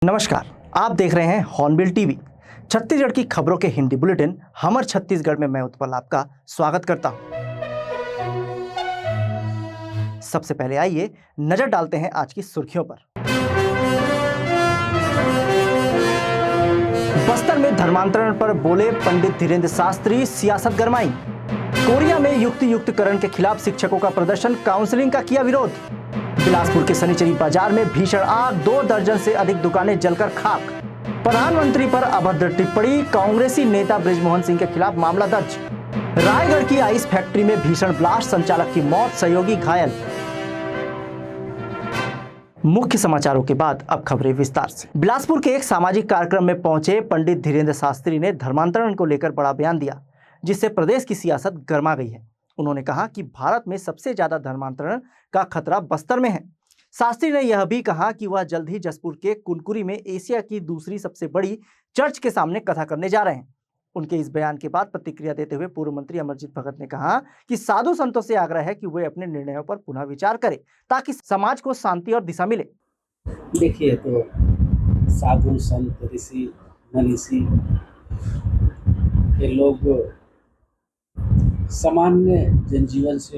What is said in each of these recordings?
नमस्कार, आप देख रहे हैं हॉर्नबिल टीवी। छत्तीसगढ़ की खबरों के हिंदी बुलेटिन हमर छत्तीसगढ़ में मैं उत्पल आपका स्वागत करता हूं। सबसे पहले आइए नजर डालते हैं आज की सुर्खियों पर। बस्तर में धर्मांतरण पर बोले पंडित धीरेन्द्र शास्त्री, सियासत गरमाई। कोरिया में युक्तियुक्तकरण के खिलाफ शिक्षकों का प्रदर्शन, काउंसलिंग का किया विरोध। बिलासपुर के शनिचरी बाजार में भीषण आग, 2 दर्जन से अधिक दुकानें जलकर खाक। प्रधानमंत्री पर अभद्र टिप्पणी, कांग्रेसी नेता बृजमोहन सिंह के खिलाफ मामला दर्ज। रायगढ़ की आइस फैक्ट्री में भीषण ब्लास्ट, संचालक की मौत, सहयोगी घायल। मुख्य समाचारों के बाद अब खबरें विस्तार से। बिलासपुर के एक सामाजिक कार्यक्रम में पहुंचे पंडित धीरेन्द्र शास्त्री ने धर्मांतरण को लेकर बड़ा बयान दिया, जिससे प्रदेश की सियासत गर्मा गई है। उन्होंने कहा कि भारत में सबसे ज्यादा धर्मांतरण का खतरा बस्तर में है। शास्त्री ने यह भी कहा कि वह जल्द ही जसपुर के कुनकुरी में एशिया की दूसरी सबसे बड़ी चर्च के सामने कथा करने जा रहे हैं। उनके इस बयान के बाद प्रतिक्रिया देते हुए पूर्व मंत्री अमरजीत भगत ने कहा कि साधु संतों से आग्रह है कि वे अपने निर्णयों पर पुनः विचार करें, ताकि समाज को शांति और दिशा मिले। देखिए, तो साधु संत ऋषि मनीषी ये लोग सामान्य जनजीवन से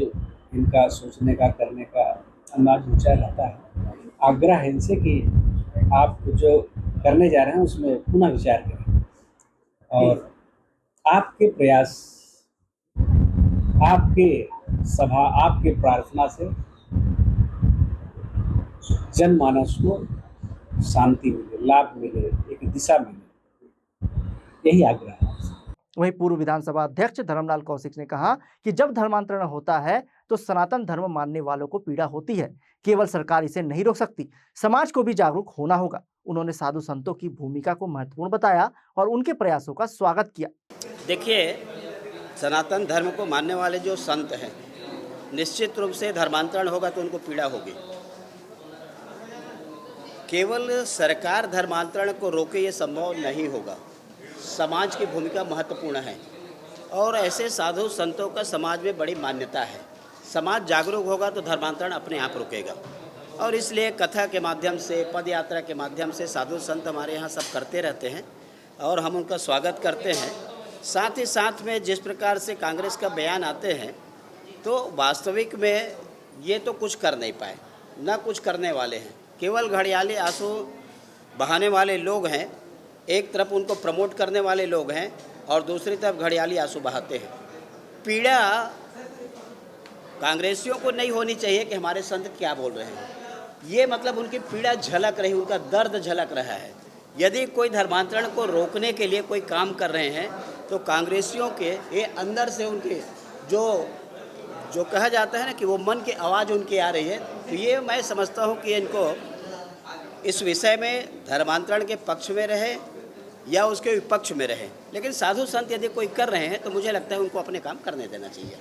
इनका सोचने का करने का अंदाज ऊंचा रहता है। आग्रह है इनसे कि आप जो करने जा रहे हैं उसमें पुनः विचार करें और आपके प्रयास, आपके सभा, आपके प्रार्थना से जनमानस को शांति मिले, लाभ मिले, एक दिशा मिले, यही आग्रह है। वहीं पूर्व विधानसभा अध्यक्ष धर्मलाल कौशिक ने कहा कि जब धर्मांतरण होता है तो सनातन धर्म मानने वालों को पीड़ा होती है, केवल सरकार इसे नहीं रोक सकती, समाज को भी जागरूक होना होगा। उन्होंने साधु संतों की भूमिका को महत्वपूर्ण बताया और उनके प्रयासों का स्वागत किया। देखिए, सनातन धर्म को मानने वाले जो संत हैं, निश्चित रूप से धर्मांतरण होगा तो उनको पीड़ा होगी। केवल सरकार धर्मांतरण को रोके ये संभव नहीं होगा। समाज की भूमिका महत्वपूर्ण है और ऐसे साधु संतों का समाज में बड़ी मान्यता है। समाज जागरूक होगा तो धर्मांतरण अपने आप रुकेगा और इसलिए कथा के माध्यम से, पद यात्रा के माध्यम से साधु संत हमारे यहाँ सब करते रहते हैं और हम उनका स्वागत करते हैं। साथ ही साथ में जिस प्रकार से कांग्रेस का बयान आते हैं तो वास्तविक में ये तो कुछ कर नहीं पाए, ना कुछ करने वाले हैं, केवल घड़ियाली आंसू बहाने वाले लोग हैं। एक तरफ उनको प्रमोट करने वाले लोग हैं और दूसरी तरफ घड़ियाली आंसू बहाते हैं। पीड़ा कांग्रेसियों को नहीं होनी चाहिए कि हमारे संत क्या बोल रहे हैं, ये मतलब उनकी पीड़ा झलक रही, उनका दर्द झलक रहा है। यदि कोई धर्मांतरण को रोकने के लिए कोई काम कर रहे हैं तो कांग्रेसियों के ये अंदर से उनके जो कहा जाता है ना कि वो मन की आवाज़ उनकी आ रही है, तो ये मैं समझता हूँ कि इनको इस विषय में धर्मांतरण के पक्ष में रहे या उसके विपक्ष में रहे, लेकिन साधु संत यदि कोई कर रहे हैं तो मुझे लगता है उनको अपने काम करने देना चाहिए।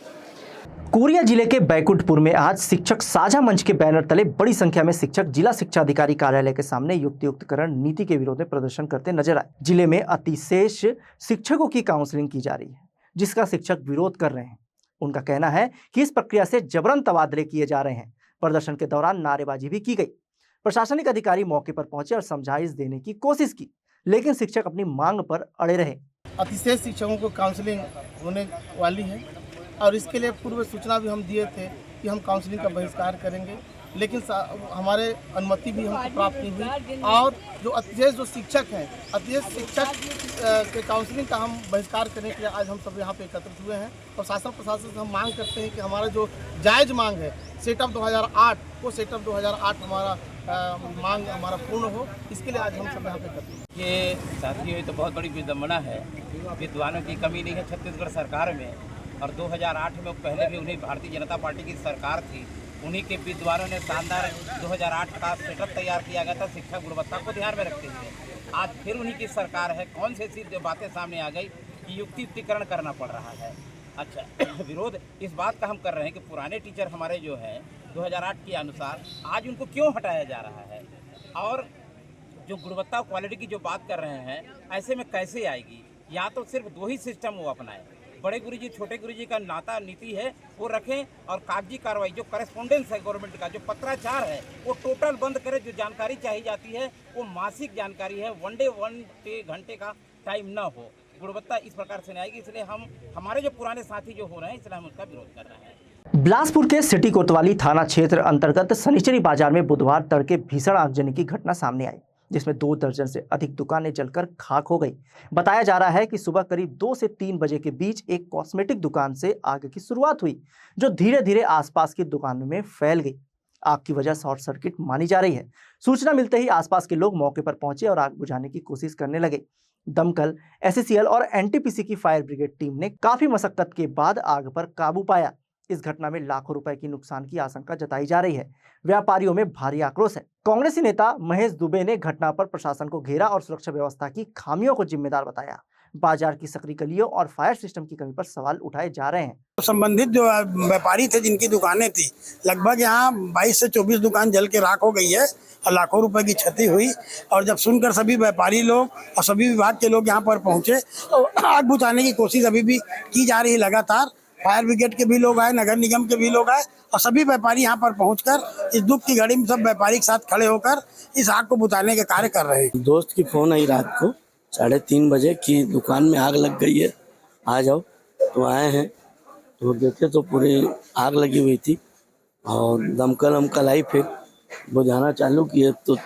कोरिया जिले के बैकुंठपुर में आज शिक्षक साझा मंच के बैनर तले बड़ी संख्या में शिक्षक जिला शिक्षा अधिकारी कार्यालय के सामने युक्तियुक्तकरण नीति के विरोध में प्रदर्शन करते नजर आए। जिले में अतिशेष शिक्षकों की काउंसलिंग की जा रही है, जिसका शिक्षक विरोध कर रहे हैं। उनका कहना है कि इस प्रक्रिया से जबरन तबादले किए जा रहे हैं। प्रदर्शन के दौरान नारेबाजी भी की गई। प्रशासनिक अधिकारी मौके पर पहुंचे और समझाइश देने की कोशिश की, लेकिन शिक्षक अपनी मांग पर अड़े रहे। अतिशेष शिक्षकों को काउंसलिंग होने वाली है और इसके लिए पूर्व सूचना भी हम दिए थे कि हम काउंसलिंग का बहिष्कार करेंगे, लेकिन हमारे अनुमति भी हमको प्राप्त नहीं हुई और जो अतिशेष जो शिक्षक हैं, अतिशेष शिक्षक के काउंसलिंग का हम बहिष्कार करने के लिए आज हम सब यहाँ पे एकत्रित हुए हैं और शासन प्रशासन से हम मांग करते हैं कि हमारा जो जायज़ मांग है सेटअप 2008, वो सेटअप 2008 हमारा मांग हमारा पूर्ण हो, इसके लिए आज हम सब यहाँ पे करते हैं। ये साथियों, ये तो बहुत बड़ी विडम्बना है। विद्वानों की कमी नहीं है छत्तीसगढ़ सरकार में, और 2008 में पहले भी उन्हीं भारतीय जनता पार्टी की सरकार थी, उन्हीं के विद्वानों ने शानदार 2008 का सेटअप तैयार किया गया था शिक्षा गुणवत्ता को ध्यान में रखते हुए। आज फिर उन्हीं की सरकार है। कौन सी ऐसी बातें सामने आ गई कि युक्तियुक्तिकरण करना पड़ रहा है। अच्छा, विरोध इस बात का हम कर रहे हैं कि पुराने टीचर हमारे जो हैं 2008 के अनुसार आज उनको क्यों हटाया जा रहा है, और जो गुणवत्ता और क्वालिटी की जो बात कर रहे हैं, ऐसे में कैसे आएगी। या तो सिर्फ 2 ही सिस्टम वो अपनाएं, बड़े गुरुजी छोटे गुरुजी का नाता नीति है वो रखें, और कागजी कार्रवाई जो करेस्पॉन्डेंस है गवर्नमेंट का, जो पत्राचार है वो टोटल बंद करें। जो जानकारी चाहिए जाती है वो मासिक जानकारी है, वन डे घंटे का टाइम ना हो, गुणवत्ता इस प्रकार से नहीं आएगी। इसलिए हम हमारे जो पुराने साथी जो हो रहे हैं, इसलिए हम उसका विरोध कर रहे हैं। बिलासपुर के सिटी कोतवाली थाना क्षेत्र अंतर्गत शनिचरी बाजार में बुधवार तड़के भीषण आगजनी की घटना सामने आई, जिसमें 2 दर्जन से अधिक दुकानें जलकर खाक हो गई। बताया जा रहा है कि सुबह करीब 2 से 3 बजे के बीच एक कॉस्मेटिक दुकान से आग की शुरुआत हुई, जो धीरे धीरे आसपास की दुकानों में फैल गई। आग की वजह शॉर्ट सर्किट मानी जा रही है। सूचना मिलते ही आसपास के लोग मौके पर पहुंचे और आग बुझाने की कोशिश करने लगे। दमकल, एससीएल और एनटीपीसी की फायर ब्रिगेड टीम ने काफी मशक्कत के बाद आग पर काबू पाया। इस घटना में लाखों रुपए की नुकसान की आशंका जताई जा रही है। व्यापारियों में भारी आक्रोश है। कांग्रेसी नेता महेश दुबे ने घटना पर प्रशासन को घेरा और सुरक्षा व्यवस्था की खामियों को जिम्मेदार बताया। बाजार की सकरी गलियों और फायर सिस्टम की कमी पर सवाल उठाए जा रहे हैं। संबंधित जो व्यापारी थे जिनकी दुकानें थी, लगभग यहाँ 22 से 24 दुकान जल के राख हो गई है और लाखों रुपए की क्षति हुई। और जब सुनकर सभी व्यापारी लोग और सभी विभाग के लोग यहाँ पर पहुंचे तो आग बुझाने की कोशिश अभी भी की जा रही है लगातार। फायर ब्रिगेड के भी लोग आए, नगर निगम के भी लोग आए और सभी व्यापारी यहाँ पर पहुंचकर इस दुख की घड़ी में सब व्यापारी के साथ खड़े होकर इस आग को बुझाने के कार्य कर रहे हैं। दोस्त की फोन आई रात को 3:30 बजे कि दुकान में आग लग गई है, आ जाओ। तो आए हैं तो देखे तो पूरी आग लगी हुई थी और दमकल आई, फिर बुझाना चालू किए तो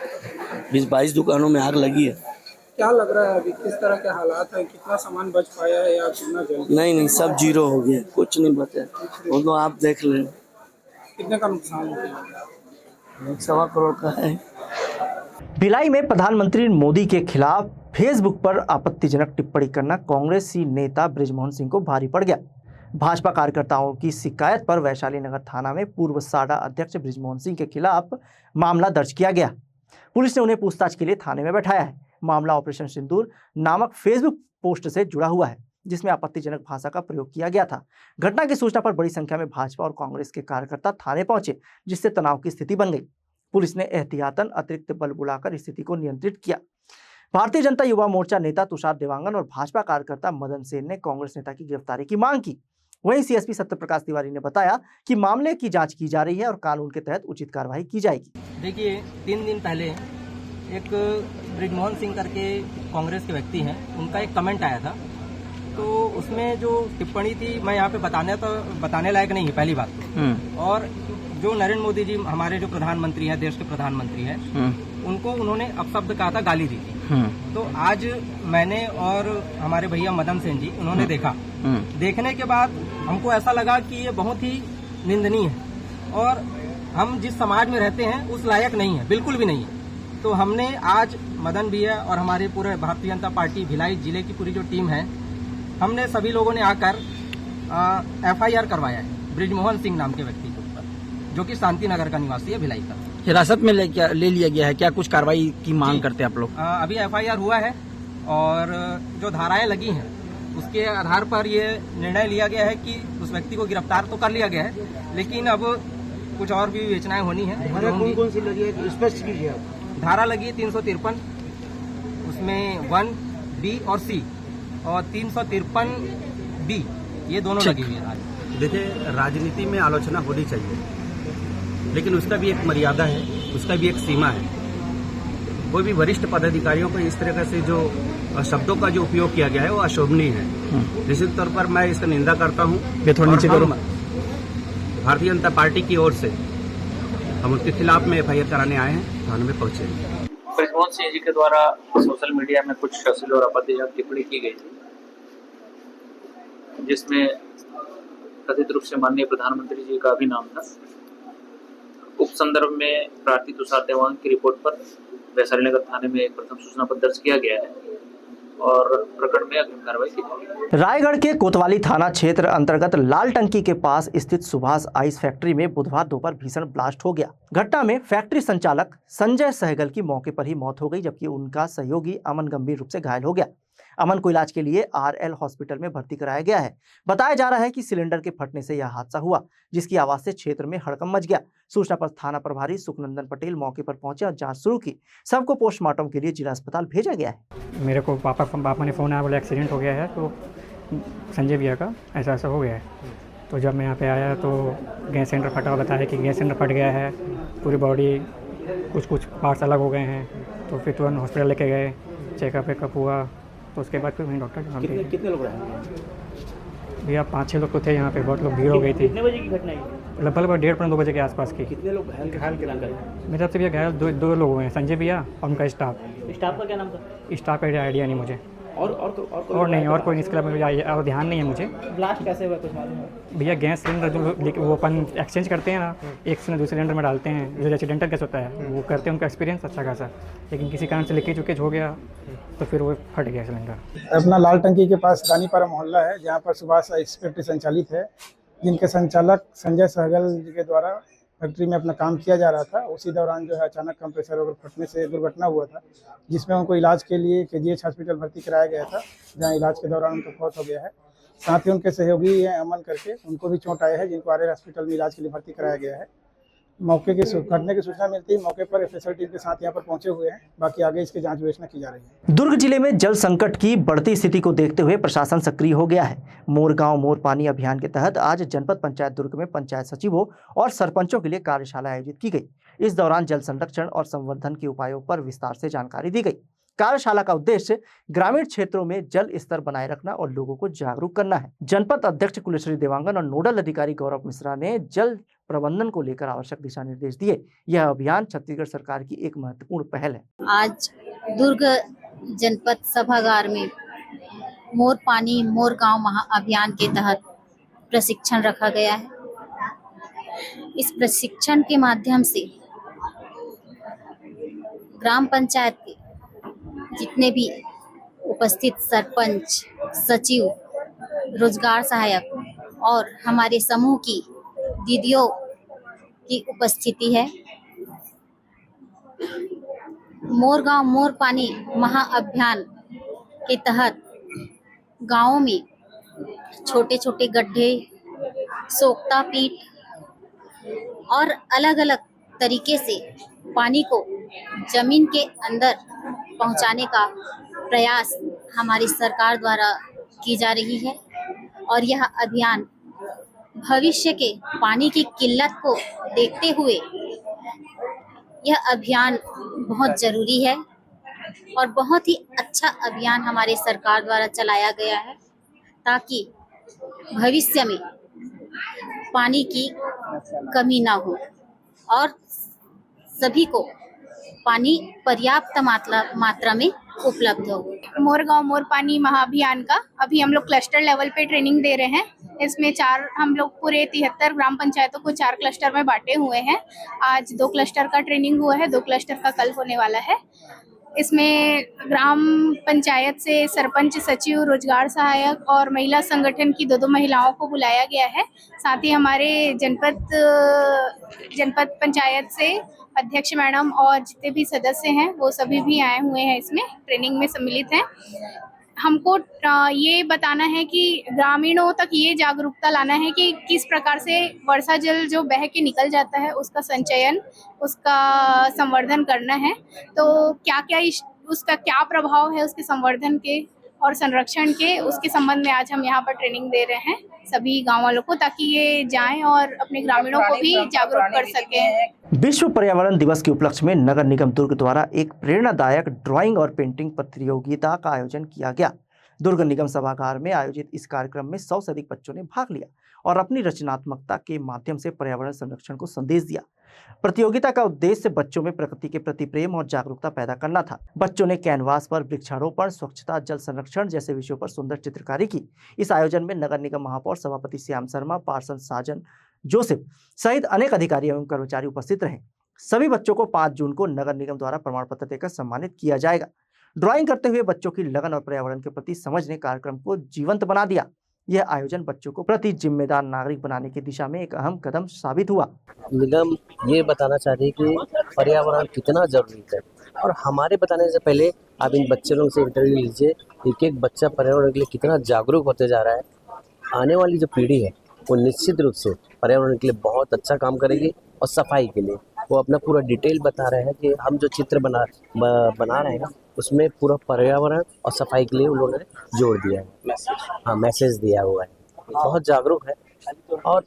20-22 दुकानों में आग लगी है। क्या लग रहा है अभी किस तरह के हालात हैं? कितना सामान बच पाया है या कितना जल? नहीं, सब जीरो हो गया, कुछ नहीं बचा। वो तो आप देख लें। कितने का नुकसान हो गया? 1.25 करोड़ का है। भिलाई में प्रधानमंत्री मोदी के खिलाफ फेसबुक पर आपत्तिजनक टिप्पणी करना कांग्रेसी नेता बृजमोहन सिंह को भारी पड़ गया। भाजपा कार्यकर्ताओं की शिकायत पर वैशाली नगर थाना में पूर्व साडा अध्यक्ष बृजमोहन सिंह के खिलाफ मामला दर्ज किया गया। पुलिस ने उन्हें पूछताछ के लिए थाने में बैठाया है। मामला ऑपरेशन सिंदूर नामक फेसबुक पोस्ट से जुड़ा हुआ है, जिसमें आपत्तिजनक भाषा का प्रयोग किया गया था। घटना की सूचना पर बड़ी संख्या में भाजपा और कांग्रेस के कार्यकर्ता थाने पहुंचे, जिससे तनाव की स्थिति बन गई। पुलिस ने एहतियातन अतिरिक्त बल बुलाकर स्थिति को नियंत्रित किया। भारतीय जनता युवा मोर्चा नेता तुषार देवांगन और भाजपा कार्यकर्ता मदन सेन ने कांग्रेस नेता की गिरफ्तारी की मांग की। वहीं सीएसपी सत्यप्रकाश तिवारी ने बताया कि मामले की जांच की जा रही है और कानून के तहत उचित कार्रवाई की जाएगी। देखिए, 3 दिन पहले एक बृजमोहन सिंह करके कांग्रेस के व्यक्ति हैं, उनका एक कमेंट आया था। तो उसमें जो टिप्पणी थी, मैं यहाँ पे बताने लायक नहीं है पहली बात तो। और जो नरेंद्र मोदी जी हमारे जो प्रधानमंत्री हैं, देश के प्रधानमंत्री हैं, उनको उन्होंने अपशब्द कहा था, गाली दी थी। तो आज मैंने और हमारे भैया मदन सेन जी उन्होंने देखा। देखने के बाद हमको ऐसा लगा कि ये बहुत ही निंदनीय है और हम जिस समाज में रहते हैं उस लायक नहीं है, बिल्कुल भी नहीं है। तो हमने आज मदन भैया और हमारे पूरे भारतीय जनता पार्टी भिलाई जिले की पूरी जो टीम है, हमने सभी लोगों ने आकर FIR करवाया है बृजमोहन सिंह नाम के व्यक्ति के ऊपर, जो कि शांति नगर का निवासी है भिलाई का। हिरासत में ले लिया गया है क्या? कुछ कार्रवाई की मांग करते हैं आप लोग? अभी FIR हुआ है और जो धाराएं लगी हैं उसके आधार पर ये निर्णय लिया गया है कि उस व्यक्ति को गिरफ्तार तो कर लिया गया है, लेकिन अब कुछ और भी विवेचनाएं होनी है। कौन कौन सी लगी है, स्पष्ट कीजिए आप। धारा लगी है 353, उसमें 1B और C, और 353B, ये दोनों लगी हुई है। देखिए, राजनीति में आलोचना होनी चाहिए, लेकिन उसका भी एक मर्यादा है, उसका भी एक सीमा है। कोई भी वरिष्ठ पदाधिकारियों को इस तरह से जो शब्दों का जो उपयोग किया गया है वो अशोभनीय है। निश्चित तौर पर मैं इसका निंदा करता हूँ। भारतीय जनता पार्टी की ओर से हम उसके खिलाफ में FIR कराने आए हैं, थाने में पहुंचे। बृजमोहन सिंह जी के द्वारा सोशल मीडिया में कुछ अश्लील और आपत्तिजनक टिप्पणी की गई थी, जिसमें कथित रूप से माननीय प्रधानमंत्री जी का भी नाम था। उप संदर्भ में प्रार्थी तुषार देवांगन की रिपोर्ट पर वैशाली नगर थाने में एक प्रथम सूचना पत्र दर्ज किया गया है और प्रकरण में अग्रिम कार्रवाई की जाएगी। रायगढ़ के कोतवाली थाना क्षेत्र अंतर्गत लाल टंकी के पास स्थित सुभाष आइस फैक्ट्री में बुधवार दोपहर भीषण ब्लास्ट हो गया। घटना में फैक्ट्री संचालक संजय सहगल की मौके पर ही मौत हो गई, जबकि उनका सहयोगी अमन गंभीर रूप से घायल हो गया। अमन को इलाज के लिए RL हॉस्पिटल में भर्ती कराया गया है। बताया जा रहा है कि सिलेंडर के फटने से यह हादसा हुआ, जिसकी आवाज से क्षेत्र में हड़कंप मच गया। सूचना पर थाना प्रभारी सुखनंदन पटेल मौके पर पहुंचे और जांच शुरू की। सबको पोस्टमार्टम के लिए जिला अस्पताल भेजा गया है। मेरे को पापा ने फ़ोन आया, बोले एक्सीडेंट हो गया है। तो संजय भैया का ऐसा ऐसा हो गया है। तो जब मैं यहाँ पे आया तो गैस सिलेंडर फटा हुआ बताया कि गैस सिलेंडर फट गया है, पूरी बॉडी कुछ पार्ट्स अलग हो गए हैं। तो फिर तुरंत हॉस्पिटल लेके गए, चेकअप वेकअप हुआ। तो उसके बाद फिर वहीं डॉक्टर के सामने कितने लोग रहे? भैया 5-6 लोग तो थे यहाँ पे, बहुत लोग भीड़ हो गई थी। कितने बजे की घटना है? लगभग 1:30-2 बजे के आसपास की। कितने लोग घायल के नाम करें? मेरे हिसाब से भैया घायल दो लोग हुए हैं, संजय भैया और उनका स्टाफ का क्या नाम था? स्टाफ का आइडिया नहीं मुझे। और कोई इसके अलावा मुझे और ध्यान नहीं है मुझे। ब्लास्ट कैसे हुआ कुछ मालूम है? भैया गैस सिलेंडर जो वो अपन एक्सचेंज करते हैं ना, एक सिलेंडर दूसरे सिलेंडर में डालते हैं, जो एक्सीडेंटल केस होता है वो करते हैं, उनका एक्सपीरियंस अच्छा खासा। लेकिन किसी कारण से लीकेज हो गया तो फिर वो फट गया सिलेंडर। अपना लाल टंकी के पास रानीपारा मोहल्ला है, जहाँ पर सुभाष आइस फैक्ट्री संचालित है, जिनके संचालक संजय सहगल जी के द्वारा फैक्ट्री में अपना काम किया जा रहा था। उसी दौरान जो है अचानक कंप्रेसर वगैरह फटने से दुर्घटना हुआ था, जिसमें उनको इलाज के लिए KGH हॉस्पिटल भर्ती कराया गया था, जहां इलाज के दौरान उनका मौत हो गया है। साथ ही उनके सहयोगी अमन करके उनको भी चोट आया है, जिनको आर्यर हॉस्पिटल में इलाज के लिए भर्ती कराया गया है। मौके की घटने की सूचना मिलती है, मौके पर FSL टीम के साथ यहाँ पर पहुंचे हुए हैं। बाकी आगे इसकी जांच विवेचना की जा रही है। दुर्ग जिले में जल संकट की बढ़ती स्थिति को देखते हुए प्रशासन सक्रिय हो गया है। मोर गांव मोर पानी अभियान के तहत आज जनपद पंचायत दुर्ग में पंचायत सचिवों और सरपंचों के लिए कार्यशाला आयोजित की गई। इस दौरान जल संरक्षण और संवर्धन के उपायों पर विस्तार से जानकारी दी गई। कार्यशाला का उद्देश्य ग्रामीण क्षेत्रों में जल स्तर बनाए रखना और लोगों को जागरूक करना है। जनपद अध्यक्ष कुलश्री देवांगन और नोडल अधिकारी गौरव मिश्रा ने जल प्रबंधन को लेकर आवश्यक दिशा निर्देश दिए। यह अभियान छत्तीसगढ़ सरकार की एक महत्वपूर्ण पहल है। आज दुर्ग जनपद सभागार में मोर पानी मोर गांव महाअभियान के तहत प्रशिक्षण रखा गया है। इस प्रशिक्षण के माध्यम से ग्राम पंचायत के जितने भी उपस्थित सरपंच, सचिव, रोजगार सहायक और हमारे समूह की दीदियों की उपस्थिति है। मोर गांव मोर पानी महाअभियान के तहत गांवों में छोटे छोटे गड्ढे, सोख्ता पीट और अलग अलग तरीके से पानी को जमीन के अंदर पहुंचाने का प्रयास हमारी सरकार द्वारा की जा रही है। और यह अभियान भविष्य के पानी की किल्लत को देखते हुए यह अभियान बहुत ज़रूरी है और बहुत ही अच्छा अभियान हमारी सरकार द्वारा चलाया गया है, ताकि भविष्य में पानी की कमी ना हो और सभी को पानी पर्याप्त मात्रा में उपलब्ध हो। मोर गांव मोर पानी महाअभियान का अभी हम लोग क्लस्टर लेवल पे ट्रेनिंग दे रहे हैं। इसमें हम लोग पूरे 73 ग्राम पंचायतों को 4 क्लस्टर में बांटे हुए हैं। आज 2 क्लस्टर का ट्रेनिंग हुआ है, 2 क्लस्टर का कल होने वाला है। इसमें ग्राम पंचायत से सरपंच, सचिव, रोजगार सहायक और महिला संगठन की 2 महिलाओं को बुलाया गया है। साथ ही हमारे जनपद पंचायत से अध्यक्ष मैडम और जितने भी सदस्य हैं वो सभी भी आए हुए हैं, इसमें ट्रेनिंग में सम्मिलित हैं। हमको ये बताना है कि ग्रामीणों तक ये जागरूकता लाना है कि किस प्रकार से वर्षा जल जो बह के निकल जाता है उसका संचयन, उसका संवर्धन करना है। तो उसका क्या प्रभाव है उसके संवर्धन के और संरक्षण के, उसके संबंध में आज हम यहाँ पर ट्रेनिंग दे रहे हैं सभी गाँव वालों को, ताकि ये जाएं और अपने ग्रामीणों को भी जागरूक कर सकें। विश्व पर्यावरण दिवस के उपलक्ष्य में नगर निगम दुर्ग द्वारा एक प्रेरणादायक ड्राइंग और पेंटिंग प्रतियोगिता का आयोजन किया गया। दुर्ग निगम सभागार में आयोजित इस कार्यक्रम में 100 से अधिक बच्चों ने भाग लिया और अपनी रचनात्मकता के माध्यम से पर्यावरण संरक्षण को संदेश दिया। प्रतियोगिता का उद्देश्य बच्चों में प्रकृति के प्रति प्रेम और जागरूकता पैदा करना था। बच्चों ने कैनवास पर वृक्षारोपण, स्वच्छता, जल संरक्षण जैसे विषयों पर सुंदर चित्रकारी की। इस आयोजन में नगर निगम महापौर सभापति श्याम शर्मा, पार्षद साजन जोसेफ सहित अनेक अधिकारी एवं कर्मचारी उपस्थित रहे। सभी बच्चों को 5 जून को नगर निगम द्वारा प्रमाण पत्र देकर सम्मानित किया जाएगा। ड्राइंग करते हुए बच्चों की लगन और पर्यावरण के प्रति समझ ने कार्यक्रम को जीवंत बना दिया। यह आयोजन बच्चों को प्रति जिम्मेदार नागरिक बनाने की दिशा में एक अहम कदम साबित हुआ। निगम ये बताना चाहती है कि पर्यावरण कितना जरूरी है, और हमारे बताने से पहले आप इन बच्चे लोगों से इंटरव्यू लीजिए। एक बच्चा पर्यावरण के लिए कितना जागरूक होते जा रहा है। आने वाली जो पीढ़ी है वो निश्चित रूप से पर्यावरण के लिए बहुत अच्छा काम करेगी और सफाई के लिए वो अपना पूरा डिटेल बता रहे हैं कि हम जो चित्र बना रहे हैं उसमें पूरा पर्यावरण और सफाई के लिए उन्होंने जोड़ दिया है। हाँ, मैसेज दिया हुआ है, बहुत जागरूक है। और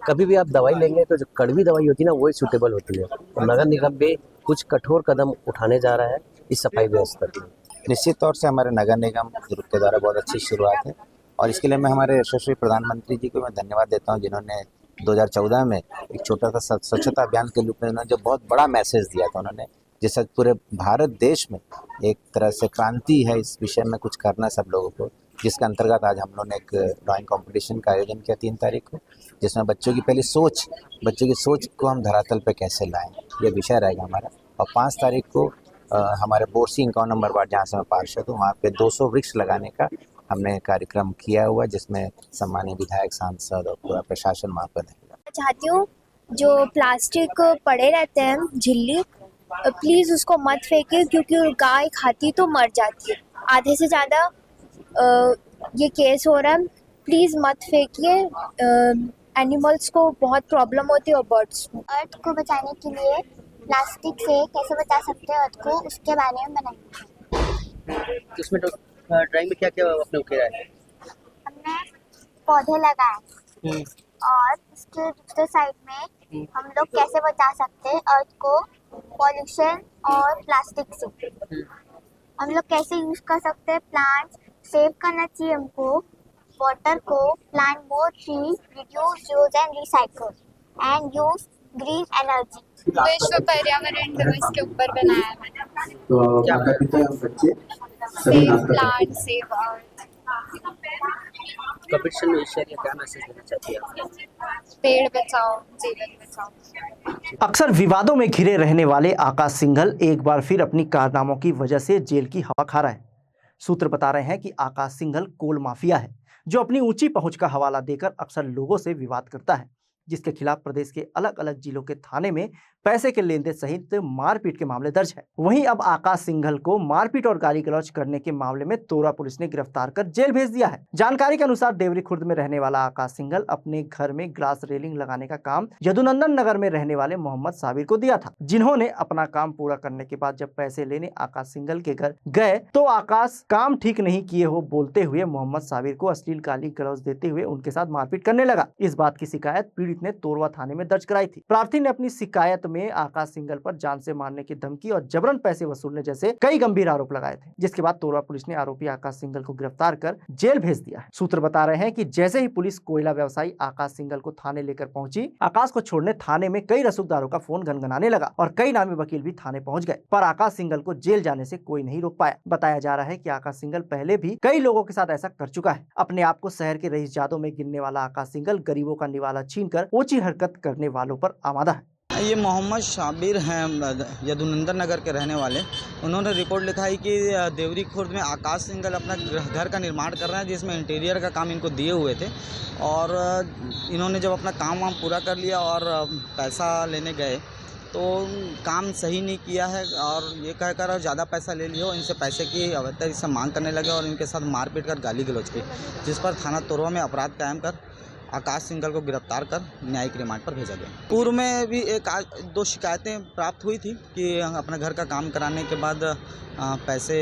कभी भी आप दवाई लेंगे तो जो कड़वी दवाई होती है ना, वही सूटेबल होती है। और नगर निगम भी कुछ कठोर कदम उठाने जा रहा है इस सफाई व्यवस्था के लिए। निश्चित तौर से हमारे नगर निगम ग्रुप के द्वारा बहुत अच्छी शुरुआत है और इसके लिए मैं हमारे यशस्वी प्रधानमंत्री जी को मैं धन्यवाद देता हूं, जिन्होंने 2014 में एक छोटा सा स्वच्छता अभियान के रूप में उन्होंने जो बहुत बड़ा मैसेज दिया था, उन्होंने जिससे पूरे भारत देश में एक तरह से क्रांति है इस विषय में कुछ करना सब लोगों को, जिसके अंतर्गत आज हम लोगों ने एक ड्राइंग कंपटीशन का आयोजन किया 3 तारीख को, जिसमें बच्चों की सोच को हम धरातल पे कैसे लाएं, ये विषय रहेगा हमारा। और 5 तारीख को हमारे बोरसी 51 नंबर वार्ड जहाँ से मैं पार्षद हूँ, वहाँ पे 200 वृक्ष लगाने का हमने कार्यक्रम किया हुआ, जिसमें सम्मानीय विधायक, सांसद और पूरा प्रशासन वहाँ पर रहेगा। चाहती हूँ जो प्लास्टिक पड़े रहते हैं झिल्ली, प्लीज़ उसको मत फेंकिए, क्योंकि गाय खाती तो मर जाती है। आधे से ज़्यादा ये केस हो रहा है, प्लीज़ मत फेंकिए, एनिमल्स को बहुत प्रॉब्लम होती है और बर्ड्स को। अर्थ को बचाने के लिए प्लास्टिक से कैसे बचा सकते हैं अर्थ को, उसके बारे में बनाएंगे। इसमें ड्राइंग में क्या क्या आपने उकेरा है? हमने पौधे लगाए और उसके दूसरे साइड में हम लोग कैसे बचा सकते हैं अर्थ को पॉल्यूशन और प्लास्टिक से। हम लोग कैसे यूज कर सकते हैं, प्लांट्स सेव करना चाहिए हमको, वाटर को, plant more trees, reduce use and recycle and use green energy. विश्व पर्यावरण दिवस के ऊपर बनाया है। तो क्या कहते हैं बच्चे save plant save earth. Competition में हिस्सा लिया, क्या मैसेज देना चाहती है आप? पेड़ बचाओ जीवन बचाओ। अक्सर विवादों में घिरे रहने वाले आकाश सिंघल एक बार फिर अपनी कारनामों की वजह से जेल की हवा खा रहा है। सूत्र बता रहे हैं कि आकाश सिंघल कोल माफिया है, जो अपनी ऊंची पहुंच का हवाला देकर अक्सर लोगों से विवाद करता है, जिसके खिलाफ प्रदेश के अलग अलग जिलों के थाने में पैसे के लेन देन सहित मारपीट के मामले दर्ज है। वहीं अब आकाश सिंघल को मारपीट और गाली गलौज करने के मामले में तोरा पुलिस ने गिरफ्तार कर जेल भेज दिया है। जानकारी के अनुसार देवरी खुर्द में रहने वाला आकाश सिंघल अपने घर में ग्लास रेलिंग लगाने का काम यदुनंदन नगर में रहने वाले मोहम्मद साबिर को दिया था, जिन्होंने अपना काम पूरा करने के बाद जब पैसे लेने आकाश सिंघल के घर गए तो आकाश काम ठीक नहीं किए हो बोलते हुए मोहम्मद साबिर को अश्लील गाली गलौज देते हुए उनके साथ मारपीट करने लगा। इस बात की शिकायत पीड़ित ने तोरवा थाने में दर्ज कराई थी। प्रार्थी ने अपनी शिकायत में आकाश सिंघल पर जान से मारने की धमकी और जबरन पैसे वसूलने जैसे कई गंभीर आरोप लगाए थे, जिसके बाद तोरवा पुलिस ने आरोपी आकाश सिंघल को गिरफ्तार कर जेल भेज दिया है। सूत्र बता रहे हैं कि जैसे ही पुलिस कोयला व्यवसायी आकाश सिंघल को थाने लेकर पहुंची, आकाश को छोड़ने थाने में कई रसूखदारों का फोन गनगनाने लगा और कई नामी वकील भी थाने पहुंच गए, पर आकाश सिंघल को जेल जाने से कोई नहीं रोक पाया। बताया जा रहा है कि आकाश सिंघल पहले भी कई लोगों के साथ ऐसा कर चुका है। अपने आप को शहर के रईस जादों में गिनने वाला आकाश सिंघल गरीबों का निवाला छीनकर ऊंची हरकत करने वालों पर आमादा है। ये मोहम्मद साबिर हैं, यदुनंदन नगर के रहने वाले। उन्होंने रिपोर्ट लिखा है कि देवरी खुर्द में आकाश सिंघल अपना घर का निर्माण कर रहे हैं, जिसमें इंटीरियर का काम इनको दिए हुए थे और इन्होंने जब अपना काम वाम पूरा कर लिया और पैसा लेने गए तो काम सही नहीं किया है और ये कहकर ज़्यादा पैसा ले लिया, इनसे पैसे की अवैध इससे मांग करने लगे और इनके साथ मारपीट कर गाली गलौज की, जिस पर थाना तोरवा में अपराध कायम कर आकाश सिंघल को गिरफ्तार कर न्यायिक रिमांड पर भेजा गया। पूर्व में भी 1-2 शिकायतें प्राप्त हुई थी कि अपने घर का काम कराने के बाद पैसे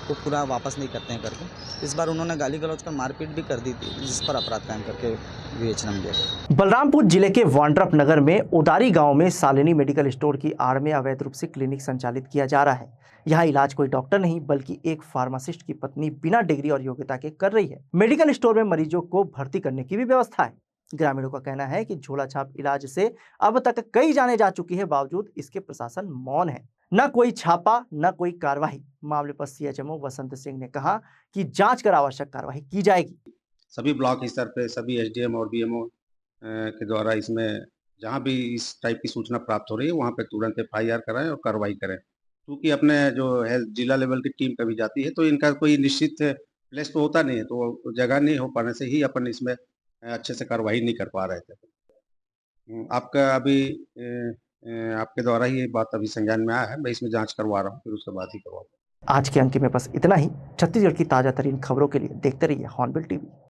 को पूरा वापस नहीं करते हैं करके। इस बार उन्होंने गाली गलौज कर मारपीट भी कर दी थी, जिस पर अपराध कायम करके विवेचना में दिया। बलरामपुर जिले के वांड्रप नगर में उदारी गांव में शालिनी मेडिकल स्टोर की आड़ में अवैध रूप से क्लिनिक संचालित किया जा रहा है। यहाँ इलाज कोई डॉक्टर नहीं बल्कि एक फार्मासिस्ट की पत्नी बिना डिग्री और योग्यता के कर रही है। मेडिकल स्टोर में मरीजों को भर्ती करने की भी व्यवस्था है। ग्रामीणों का कहना है कि झोला छाप इलाज से अब तक कई जाने जा चुकी है, बावजूद इसके प्रशासन मौन है। न कोई छापा न कोई कार्रवाई। मामले पर सीएचएमओ वसंत सिंह ने कहा कि जांच कर आवश्यक कार्रवाई की जाएगी। सभी ब्लॉक स्तर पे सभी एसडीएम और बीएमओ के द्वारा इसमें जहां भी इस टाइप की सूचना प्राप्त हो रही है वहां पे तुरंत एफआईआर कराएं और कार्रवाई करें, क्योंकि अपने जो है जिला लेवल की टीम कभी जाती है तो इनका कोई निश्चित प्लेस तो होता नहीं है, तो जगह नहीं हो पाने से ही अपन इसमें अच्छे से कार्रवाई नहीं कर पा रहे थे। आपका अभी आपके द्वारा ही ये बात अभी संज्ञान में आया है, मैं इसमें जांच करवा रहा हूँ, फिर उसके बाद ही करवाऊंगा। आज के अंक में बस इतना ही। छत्तीसगढ़ की ताजा तरीन खबरों के लिए देखते रहिए हॉर्नबिल टीवी।